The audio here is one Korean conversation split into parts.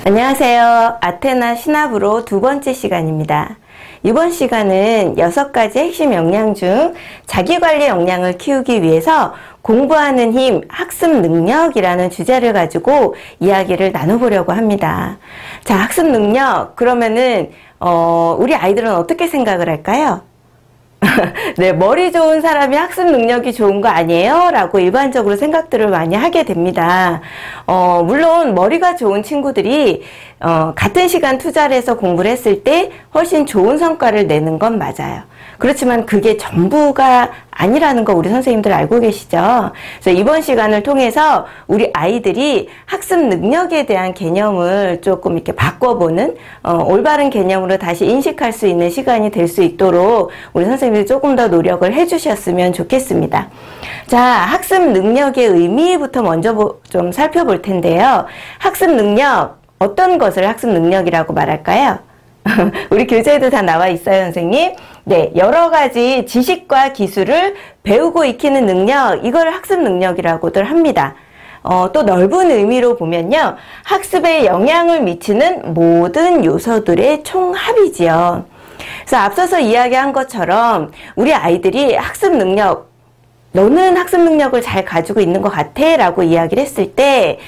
안녕하세요. 아테나 신압으로 두 번째 시간입니다. 이번 시간은 6가지 핵심 역량 중 자기관리 역량을 키우기 위해서 공부하는 힘, 학습 능력이라는 주제를 가지고 이야기를 나눠보려고 합니다. 자, 학습 능력, 그러면은 우리 아이들은 어떻게 생각을 할까요? 네, 머리 좋은 사람이 학습 능력이 좋은 거 아니에요? 라고 일반적으로 생각들을 많이 하게 됩니다. 물론 머리가 좋은 친구들이 같은 시간 투자를 해서 공부를 했을 때 훨씬 좋은 성과를 내는 건 맞아요. 그렇지만 그게 전부가 아니라는 거 우리 선생님들 알고 계시죠? 그래서 이번 시간을 통해서 우리 아이들이 학습 능력에 대한 개념을 조금 이렇게 바꿔보는 올바른 개념으로 다시 인식할 수 있는 시간이 될 수 있도록 우리 선생님들이 조금 더 노력을 해주셨으면 좋겠습니다. 자, 학습 능력의 의미부터 먼저 좀 살펴볼 텐데요. 학습 능력, 어떤 것을 학습 능력이라고 말할까요? 우리 교재에도 다 나와 있어요, 선생님. 네, 여러 가지 지식과 기술을 배우고 익히는 능력, 이걸 학습 능력이라고들 합니다. 또 넓은 의미로 보면요, 학습에 영향을 미치는 모든 요소들의 총합이지요. 그래서 앞서서 이야기한 것처럼 우리 아이들이 학습 능력, 너는 학습 능력을 잘 가지고 있는 것 같아 라고 이야기를 했을 때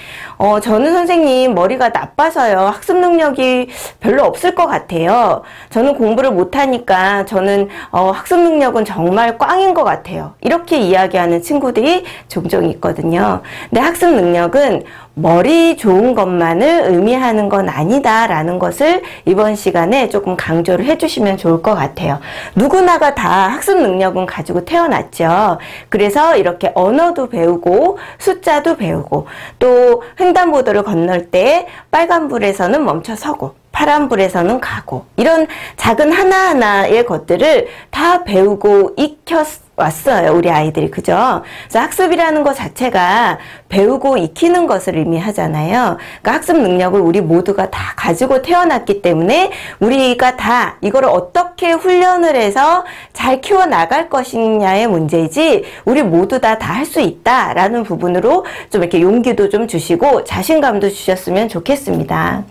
저는 선생님 머리가 나빠서요, 학습 능력이 별로 없을 것 같아요. 저는 공부를 못하니까 저는 학습 능력은 정말 꽝인 것 같아요. 이렇게 이야기하는 친구들이 종종 있거든요. 근데 학습 능력은 머리 좋은 것만을 의미하는 건 아니다 라는 것을 이번 시간에 조금 강조를 해주시면 좋을 것 같아요. 누구나가 다 학습 능력은 가지고 태어났죠. 그래서 이렇게 언어도 배우고 숫자도 배우고, 또 횡단보도를 건널 때 빨간불에서는 멈춰 서고 파란불에서는 가고, 이런 작은 하나하나의 것들을 다 배우고 익혔어요, 우리 아이들이. 그죠? 그래서 학습이라는 것 자체가 배우고 익히는 것을 의미하잖아요. 그러니까 학습 능력을 우리 모두가 다 가지고 태어났기 때문에 우리가 다 이거를 어떻게 훈련을 해서 잘 키워나갈 것이냐의 문제이지, 우리 모두 다 할 수 있다라는 부분으로 좀 이렇게 용기도 좀 주시고 자신감도 주셨으면 좋겠습니다.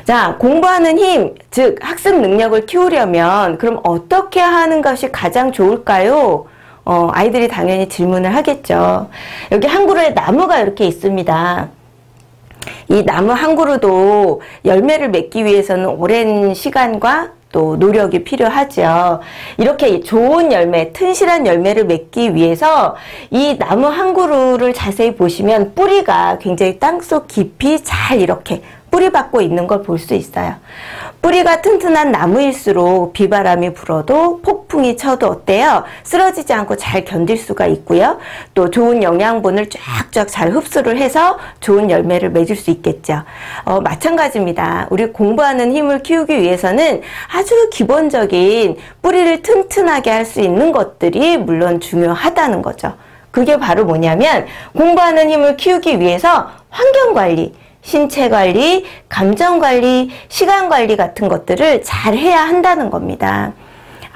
자, 공부하는 힘, 즉 학습 능력을 키우려면 그럼 어떻게 하는 것이 가장 좋을까요? 아이들이 당연히 질문을 하겠죠. 여기 한 그루에 나무가 이렇게 있습니다. 이 나무 한 그루도 열매를 맺기 위해서는 오랜 시간과 또 노력이 필요하죠. 이렇게 좋은 열매, 튼실한 열매를 맺기 위해서 이 나무 한 그루를 자세히 보시면 뿌리가 굉장히 땅속 깊이 잘 이렇게 뿌리 받고 있는 걸 볼 수 있어요. 뿌리가 튼튼한 나무일수록 비바람이 불어도 폭풍이 쳐도 어때요? 쓰러지지 않고 잘 견딜 수가 있고요. 또 좋은 영양분을 쫙쫙 잘 흡수를 해서 좋은 열매를 맺을 수 있겠죠. 마찬가지입니다. 우리 공부하는 힘을 키우기 위해서는 아주 기본적인 뿌리를 튼튼하게 할 수 있는 것들이 물론 중요하다는 거죠. 그게 바로 뭐냐면, 공부하는 힘을 키우기 위해서 환경관리, 신체관리, 감정관리, 시간관리 같은 것들을 잘 해야 한다는 겁니다.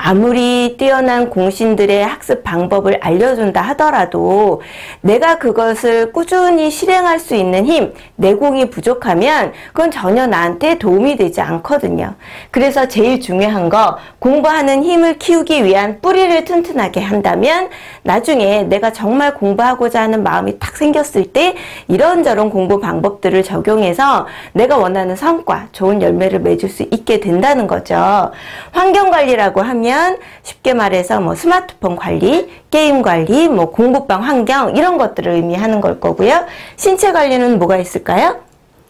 아무리 뛰어난 공신들의 학습 방법을 알려준다 하더라도 내가 그것을 꾸준히 실행할 수 있는 힘, 내공이 부족하면 그건 전혀 나한테 도움이 되지 않거든요. 그래서 제일 중요한 거, 공부하는 힘을 키우기 위한 뿌리를 튼튼하게 한다면 나중에 내가 정말 공부하고자 하는 마음이 딱 생겼을 때 이런저런 공부 방법들을 적용해서 내가 원하는 성과, 좋은 열매를 맺을 수 있게 된다는 거죠. 환경관리라고 하면 쉽게 말해서 뭐 스마트폰 관리, 게임 관리, 뭐 공부방 환경, 이런 것들을 의미하는 걸 거고요. 신체 관리는 뭐가 있을까요?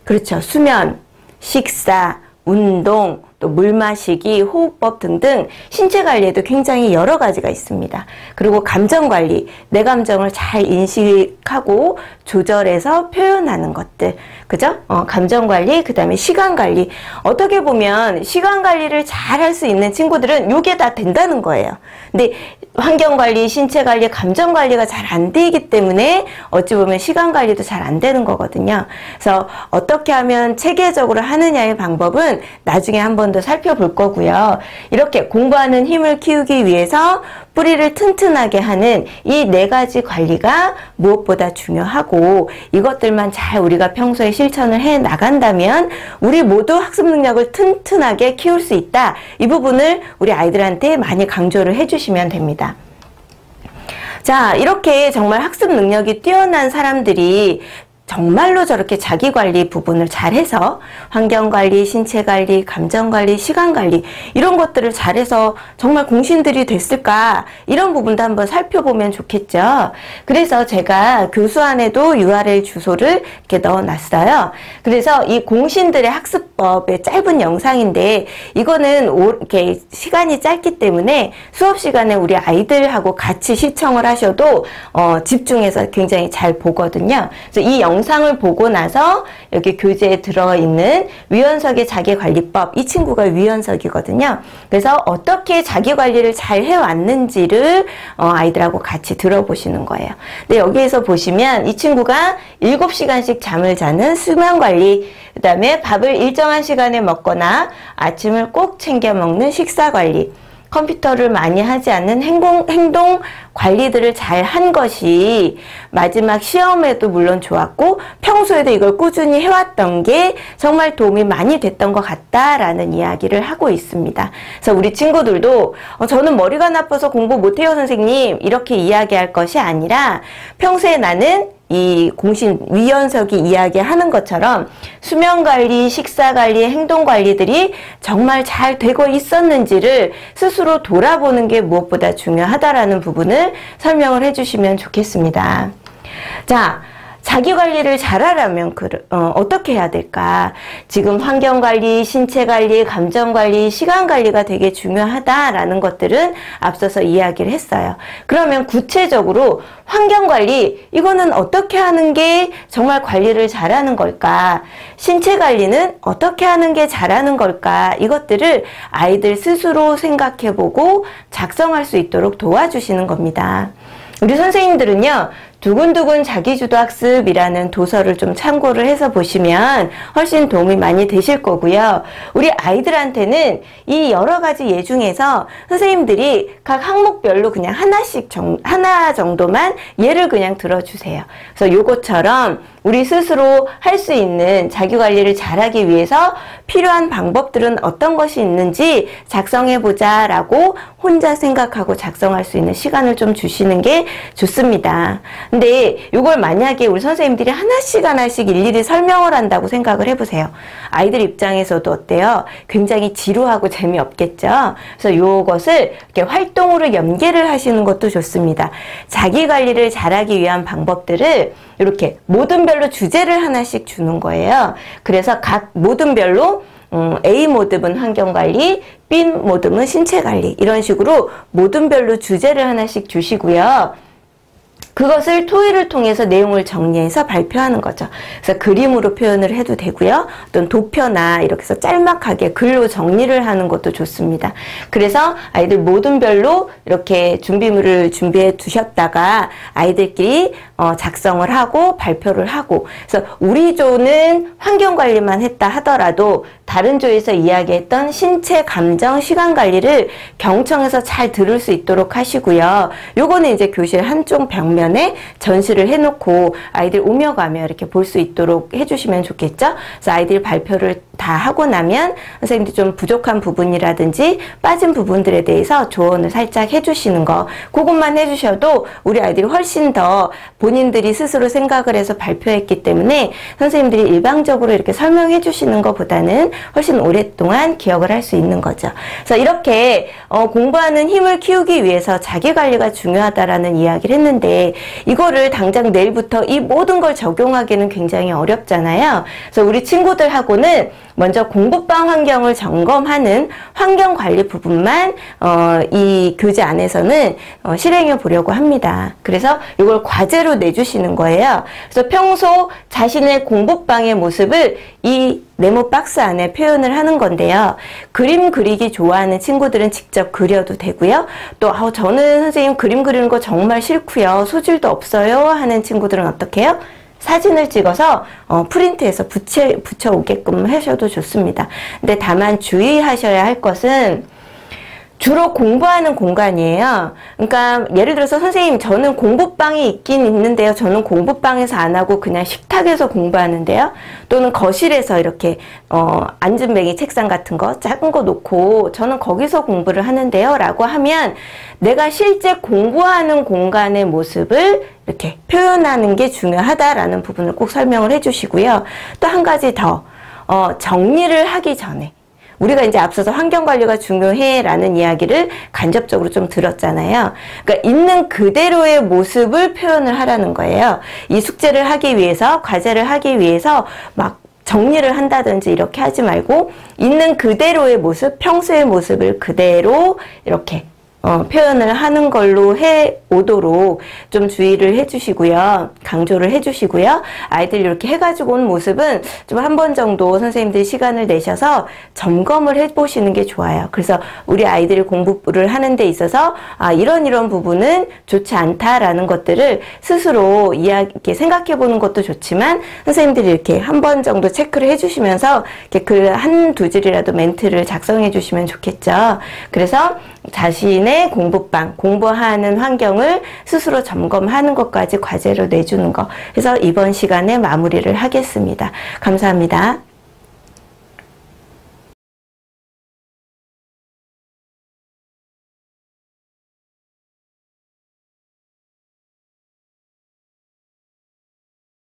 그렇죠. 수면, 식사, 운동, 또 물 마시기, 호흡법 등등 신체 관리에도 굉장히 여러 가지가 있습니다. 그리고 감정 관리, 내 감정을 잘 인식하고 조절해서 표현하는 것들, 그죠? 감정 관리, 그 다음에 시간 관리. 어떻게 보면 시간 관리를 잘 할 수 있는 친구들은 요게 다 된다는 거예요. 근데 환경 관리, 신체 관리, 감정 관리가 잘 안 되기 때문에 어찌 보면 시간 관리도 잘 안 되는 거거든요. 그래서 어떻게 하면 체계적으로 하느냐의 방법은 나중에 한번 번 더 살펴볼 거고요. 이렇게 공부하는 힘을 키우기 위해서 뿌리를 튼튼하게 하는 이 4가지 관리가 무엇보다 중요하고, 이것들만 잘 우리가 평소에 실천을 해 나간다면 우리 모두 학습 능력을 튼튼하게 키울 수 있다. 이 부분을 우리 아이들한테 많이 강조를 해주시면 됩니다. 자, 이렇게 정말 학습 능력이 뛰어난 사람들이 정말로 저렇게 자기관리 부분을 잘해서 환경관리, 신체관리, 감정관리, 시간관리 이런 것들을 잘해서 정말 공신들이 됐을까, 이런 부분도 한번 살펴보면 좋겠죠. 그래서 제가 교수 안에도 URL 주소를 이렇게 넣어놨어요. 그래서 이 공신들의 학습법의 짧은 영상인데, 이거는 이렇게 시간이 짧기 때문에 수업 시간에 우리 아이들하고 같이 시청을 하셔도 집중해서 굉장히 잘 보거든요. 그래서 이 영상을 보고 나서 여기 교재에 들어있는 위원석의 자기관리법, 이 친구가 위원석이거든요. 그래서 어떻게 자기관리를 잘 해왔는지를 아이들하고 같이 들어보시는 거예요. 근데 여기에서 보시면 이 친구가 7시간씩 잠을 자는 수면관리, 그 다음에 밥을 일정한 시간에 먹거나 아침을 꼭 챙겨 먹는 식사관리, 컴퓨터를 많이 하지 않는 행동 관리들을 잘 한 것이 마지막 시험에도 물론 좋았고 평소에도 이걸 꾸준히 해왔던 게 정말 도움이 많이 됐던 것 같다라는 이야기를 하고 있습니다. 그래서 우리 친구들도 저는 머리가 나빠서 공부 못해요 선생님, 이렇게 이야기할 것이 아니라 평소에 나는 이 공신 위원석이 이야기하는 것처럼 수면관리, 식사관리, 행동관리들이 정말 잘 되고 있었는지를 스스로 돌아보는 게 무엇보다 중요하다라는 부분을 설명을 해주시면 좋겠습니다. 자, 자기관리를 잘하려면 어떻게 해야 될까? 지금 환경관리, 신체관리, 감정관리, 시간관리가 되게 중요하다라는 것들은 앞서서 이야기를 했어요. 그러면 구체적으로 환경관리, 이거는 어떻게 하는 게 정말 관리를 잘하는 걸까? 신체관리는 어떻게 하는 게 잘하는 걸까? 이것들을 아이들 스스로 생각해보고 작성할 수 있도록 도와주시는 겁니다. 우리 선생님들은요, 두근두근 자기주도 학습이라는 도서를 좀 참고를 해서 보시면 훨씬 도움이 많이 되실 거고요. 우리 아이들한테는 이 여러 가지 예 중에서 선생님들이 각 항목별로 그냥 하나 정도만 예를 그냥 들어주세요. 그래서 요것처럼 우리 스스로 할 수 있는 자기관리를 잘하기 위해서 필요한 방법들은 어떤 것이 있는지 작성해보자 라고 혼자 생각하고 작성할 수 있는 시간을 좀 주시는 게 좋습니다. 근데 이걸 만약에 우리 선생님들이 하나씩 일일이 설명을 한다고 생각을 해보세요. 아이들 입장에서도 어때요? 굉장히 지루하고 재미없겠죠? 그래서 이것을 이렇게 활동으로 연계를 하시는 것도 좋습니다. 자기관리를 잘하기 위한 방법들을 이렇게 모든별로 주제를 하나씩 주는 거예요. 그래서 각 모든별로 A 모듬은 환경관리, B 모듬은 신체관리, 이런 식으로 모든별로 주제를 하나씩 주시고요. 그것을 토의를 통해서 내용을 정리해서 발표하는 거죠. 그래서 그림으로 표현을 해도 되고요. 어떤 도표나 이렇게 해서 짤막하게 글로 정리를 하는 것도 좋습니다. 그래서 아이들 모든별로 이렇게 준비물을 준비해 두셨다가 아이들끼리 작성을 하고 발표를 하고, 그래서 우리 조는 환경관리만 했다 하더라도 다른 조에서 이야기했던 신체, 감정, 시간관리를 경청해서 잘 들을 수 있도록 하시고요. 요거는 이제 교실 한쪽 벽면에 전시를 해놓고 아이들 오며 가며 이렇게 볼 수 있도록 해주시면 좋겠죠. 그래서 아이들 발표를 다 하고 나면 선생님들이 좀 부족한 부분이라든지 빠진 부분들에 대해서 조언을 살짝 해주시는 거, 그것만 해주셔도 우리 아이들이 훨씬 더 본인들이 스스로 생각을 해서 발표했기 때문에 선생님들이 일방적으로 이렇게 설명해 주시는 것보다는 훨씬 오랫동안 기억을 할 수 있는 거죠. 그래서 이렇게 공부하는 힘을 키우기 위해서 자기관리가 중요하다라는 이야기를 했는데, 이거를 당장 내일부터 이 모든 걸 적용하기는 굉장히 어렵잖아요. 그래서 우리 친구들하고는 먼저 공부방 환경을 점검하는 환경관리 부분만 이 교재 안에서는 실행해 보려고 합니다. 그래서 이걸 과제로 내주시는 거예요. 그래서 평소 자신의 공부방의 모습을 이 네모 박스 안에 표현을 하는 건데요. 그림 그리기 좋아하는 친구들은 직접 그려도 되고요. 또 저는 선생님 그림 그리는 거 정말 싫고요, 소질도 없어요 하는 친구들은 어떻게 해요? 사진을 찍어서 프린트해서 붙여 오게끔 하셔도 좋습니다. 근데 다만 주의하셔야 할 것은 주로 공부하는 공간이에요. 그러니까 예를 들어서 선생님 저는 공부방이 있긴 있는데요. 저는 공부방에서 안 하고 그냥 식탁에서 공부하는데요. 또는 거실에서 이렇게 앉은뱅이 책상 같은 거 작은 거 놓고 저는 거기서 공부를 하는데요 라고 하면 내가 실제 공부하는 공간의 모습을 이렇게 표현하는 게 중요하다라는 부분을 꼭 설명을 해 주시고요. 또 한 가지 더 정리를 하기 전에 우리가 이제 앞서서 환경관리가 중요해 라는 이야기를 간접적으로 좀 들었잖아요. 그러니까 있는 그대로의 모습을 표현을 하라는 거예요. 이 숙제를 하기 위해서, 과제를 하기 위해서 막 정리를 한다든지 이렇게 하지 말고 있는 그대로의 모습, 평소의 모습을 그대로 이렇게 표현을 하는 걸로 해 오도록 좀 주의를 해 주시고요. 강조를 해 주시고요. 아이들 이렇게 해가지고 온 모습은 좀 한 번 정도 선생님들이 시간을 내셔서 점검을 해 보시는 게 좋아요. 그래서 우리 아이들이 공부를 하는 데 있어서 이런 부분은 좋지 않다라는 것들을 스스로 이렇게 생각해 보는 것도 좋지만 선생님들이 이렇게 한 번 정도 체크를 해 주시면서 이렇게 글 한두 줄이라도 멘트를 작성해 주시면 좋겠죠. 그래서 자신의 공부방, 공부하는 환경을 스스로 점검하는 것까지 과제로 내주는 거. 그래서 이번 시간에 마무리를 하겠습니다. 감사합니다.